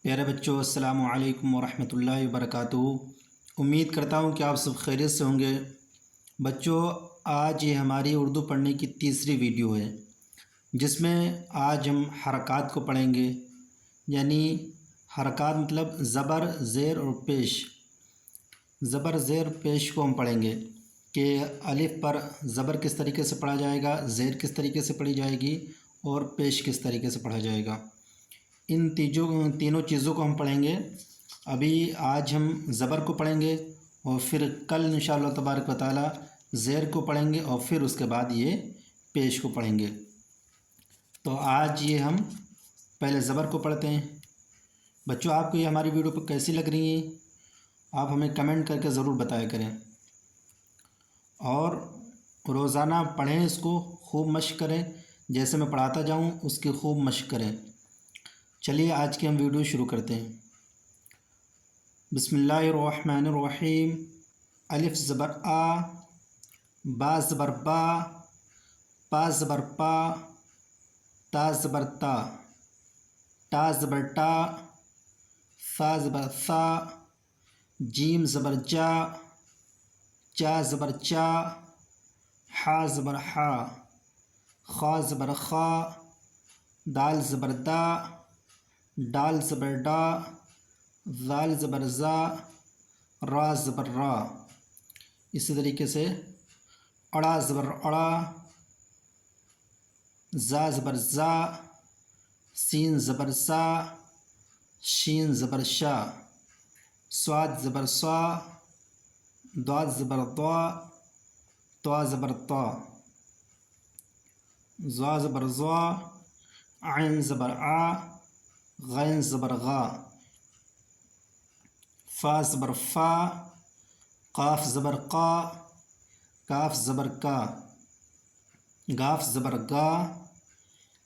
پیارے بچوں، السلام علیکم ورحمۃ اللہ وبرکاتہ۔ امید کرتا ہوں کہ آپ سب خیریت سے ہوں گے۔ بچوں، آج یہ ہماری اردو پڑھنے کی تیسری ویڈیو ہے، جس میں آج ہم حرکات کو پڑھیں گے۔ یعنی حرکات مطلب زبر، زیر اور پیش۔ زبر، زیر، پیش کو ہم پڑھیں گے کہ الف پر زبر کس طریقے سے پڑھا جائے گا، زیر کس طریقے سے پڑھی جائے گی اور پیش کس طریقے سے پڑھا جائے گا۔ ان تینوں چیزوں کو ہم پڑھیں گے۔ ابھی آج ہم زبر کو پڑھیں گے اور پھر کل انشاءاللہ تبارک و تعالی زیر کو پڑھیں گے اور پھر اس کے بعد یہ پیش کو پڑھیں گے۔ تو آج یہ ہم پہلے زبر کو پڑھتے ہیں۔ بچوں، آپ کو یہ ہماری ویڈیو کیسی لگ رہی ہیں؟ آپ ہمیں کمنٹ کر کے ضرور بتایا کریں، اور روزانہ پڑھیں، اس کو خوب مشق کریں۔ جیسے میں پڑھاتا جاؤں اس کی خوب مشق کریں۔ چلیے آج کی ہم ویڈیو شروع کرتے ہیں۔ بسم اللہ الرحمن الرحیم۔ الف زبر آ، با زبر با، پا زبر پا، تا زبر تا، ٹا زبر ٹا، ثا زبر ثا، جیم زبر جا، چا زبر چا، حا زبر حا، خا زبر خا، دال زبر دا، ڈال زبر ڈا، ذال زبر زا، را زبر را۔ اسی طریقے سے اڑا زبر اڑا، زا زبر زا، سین زبر سا، شین زبر شا، صاد زبر صا، ضاد زبر ضا، طا زبر طا، ظا زبر ظا، عین زبر آ، غین زبر غا، فا زبر فا، قاف زبر قا، کاف زبر کا، گاف زبر گا،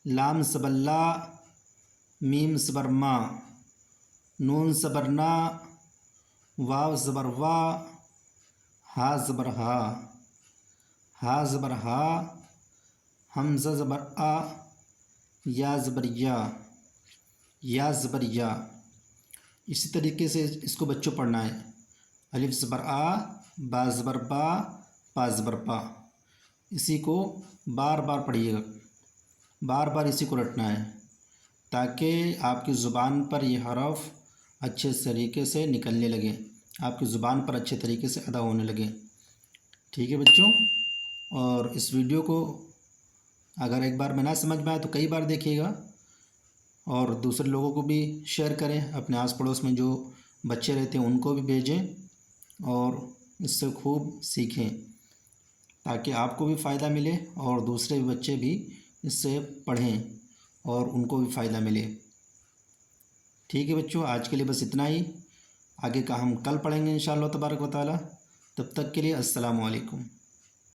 لام زبر لا، میم زبر ما، نون زبر نا، واو زبر وا، ہا زبر ہا، ہا زبر ہا، حمزہ زبر آ، یا زبر یا زبر یا۔ اسی طریقے سے اس کو بچوں پڑھنا ہے۔ الف زبر آ، با زبر با، پا زبر پا۔ اسی کو بار بار پڑھیے گا، بار بار اسی کو رٹنا ہے، تاکہ آپ کی زبان پر یہ حرف اچھے طریقے سے نکلنے لگے، آپ کی زبان پر اچھے طریقے سے ادا ہونے لگے۔ ٹھیک ہے بچوں؟ اور اس ویڈیو کو اگر ایک بار میں نہ سمجھ میں آئے تو کئی بار دیکھیے گا، اور دوسرے لوگوں کو بھی شیئر کریں، اپنے آس پڑوس میں جو بچے رہتے ہیں ان کو بھی بھیجیں، اور اس سے خوب سیکھیں، تاکہ آپ کو بھی فائدہ ملے اور دوسرے بچے بھی اس سے پڑھیں اور ان کو بھی فائدہ ملے۔ ٹھیک ہے بچوں، آج کے لیے بس اتنا ہی۔ آگے کا ہم کل پڑھیں گے انشاءاللہ تبارک و تعالی۔ تب تک کے لیے السلام علیکم۔